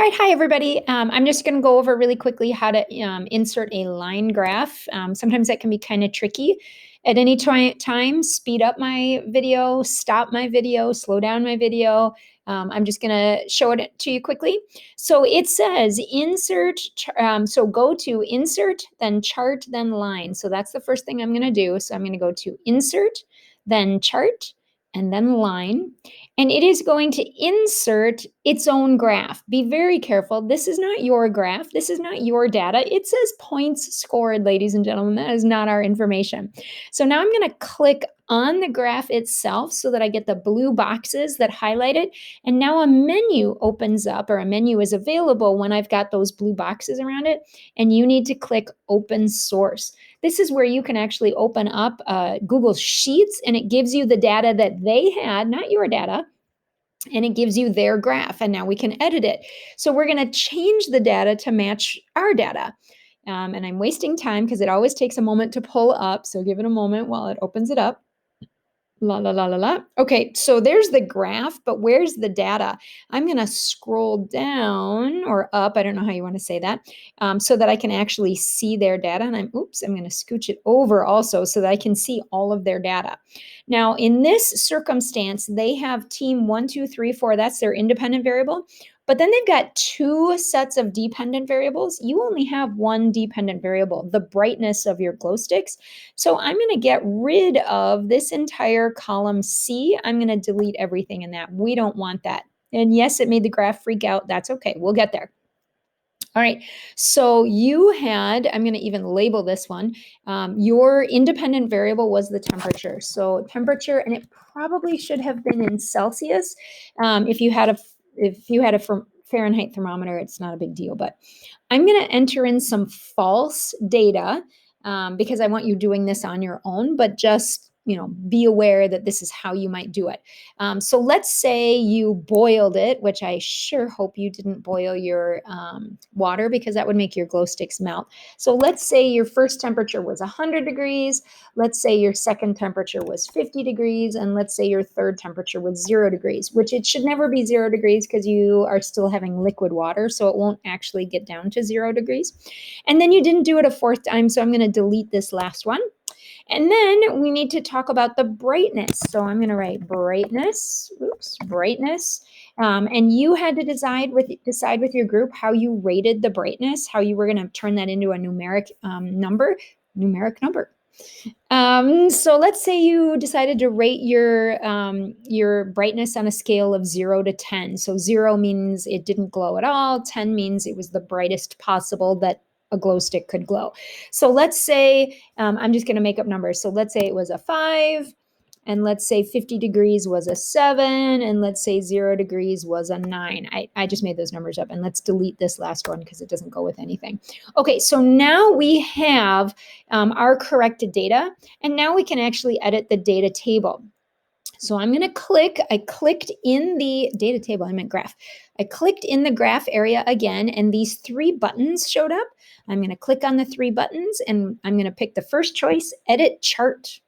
All right, hi everybody. I'm just going to go over really quickly how to insert a line graph. Sometimes that can be kind of tricky. At any time, speed up my video, stop my video, slow down my video. I'm just going to show it to you quickly. So it says insert, so go to insert, then chart, then line. So that's the first thing I'm going to do. So I'm going to go to insert, then chart, and then line. And it is going to insert its own graph. Be very careful. This is not your graph. This is not your data. It says points scored, ladies and gentlemen. That is not our information. So now I'm going to click on the graph itself so that I get the blue boxes that highlight it. And now a menu opens up, or a menu is available when I've got those blue boxes around it. And you need to click open source. This is where you can actually open up Google Sheets, and it gives you the data that they had, not your data, and it gives you their graph, and now we can edit it. So we're going to change the data to match our data. And I'm wasting time because it always takes a moment to pull up, so give it a moment while it opens it up. La, la, la, la, la. Okay, so there's the graph, but where's the data? I'm going to scroll down or up, I don't know how you want to say that, so that I can actually see their data. And I'm going to scooch it over also so that I can see all of their data. Now, in this circumstance, they have team 1, 2, 3, 4. That's their independent variable. But then they've got two sets of dependent variables. You only have one dependent variable, the brightness of your glow sticks. So I'm going to get rid of this entire column C. I'm going to delete everything in that. We don't want that. And yes, it made the graph freak out. That's okay. We'll get there. All right, so you had, I'm going to even label this one, your independent variable was the temperature. So temperature, and it probably should have been in Celsius. If you had a Fahrenheit thermometer, it's not a big deal, but I'm going to enter in some false data because I want you doing this on your own, but just be aware that this is how you might do it. So let's say you boiled it, which I sure hope you didn't boil your water, because that would make your glow sticks melt. So let's say your first temperature was 100 degrees. Let's say your second temperature was 50 degrees. And let's say your third temperature was 0 degrees, which it should never be 0 degrees because you are still having liquid water. So it won't actually get down to 0 degrees. And then you didn't do it a fourth time. So I'm going to delete this last one. And then we need to talk about the brightness. So I'm going to write brightness, brightness. And you had to decide with your group how you rated the brightness, how you were going to turn that into a numeric number. So let's say you decided to rate your brightness on a scale of 0 to 10. So 0 means it didn't glow at all. 10 means it was the brightest possible that a glow stick could glow. So let's say, I'm just going to make up numbers. So let's say it was a 5, and let's say 50 degrees was a 7, and let's say 0 degrees was a 9. I just made those numbers up, and let's delete this last one because it doesn't go with anything. Okay, so now we have our corrected data, and now we can actually edit the data table. So I'm going to click, I clicked in the data table, I meant graph. I clicked in the graph area again, and these 3 buttons showed up. I'm going to click on the 3 buttons, and I'm going to pick the first choice, edit chart.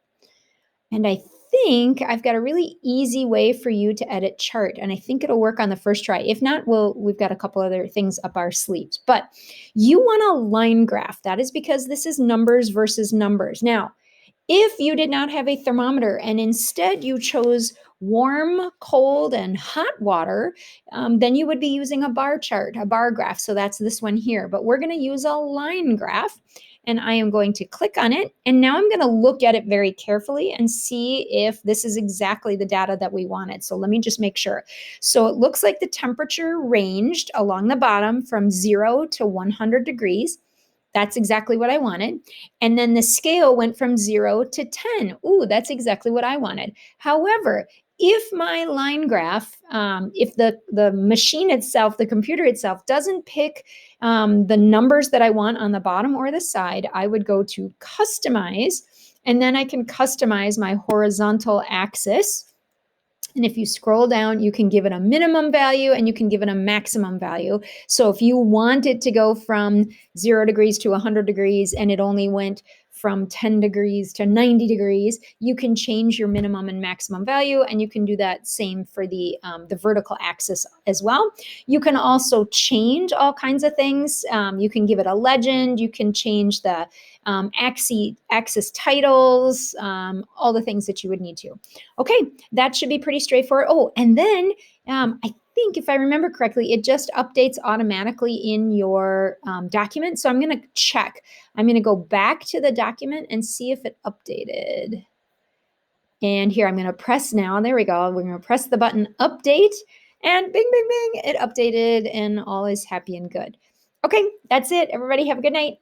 And I think I've got a really easy way for you to edit chart, and I think it'll work on the first try. If not, we've got a couple other things up our sleeves. But you want a line graph. That is because this is numbers versus numbers. Now, if you did not have a thermometer and instead you chose warm, cold, and hot water, then you would be using a bar chart, a bar graph. So that's this one here. But we're going to use a line graph, and I am going to click on it. And now I'm going to look at it very carefully and see if this is exactly the data that we wanted. So let me just make sure. So it looks like the temperature ranged along the bottom from 0 to 100 degrees. That's exactly what I wanted. And then the scale went from 0 to 10. Ooh, that's exactly what I wanted. However, if my line graph, if the machine itself, the computer itself doesn't pick the numbers that I want on the bottom or the side, I would go to customize, and then I can customize my horizontal axis. And if you scroll down, you can give it a minimum value and you can give it a maximum value. So if you want it to go from 0 degrees to 100 degrees and it only went from 10 degrees to 90 degrees, you can change your minimum and maximum value, and you can do that same for the vertical axis as well. You can also change all kinds of things. You can give it a legend. You can change the axis titles, all the things that you would need to. Okay, that should be pretty straightforward. Oh, and then I think if I remember correctly, it just updates automatically in your document. So I'm going to check. I'm going to go back to the document and see if it updated. And here I'm going to press now. There we go. We're going to press the button update, and bing, bing, bing, it updated, and all is happy and good. Okay, that's it. Everybody have a good night.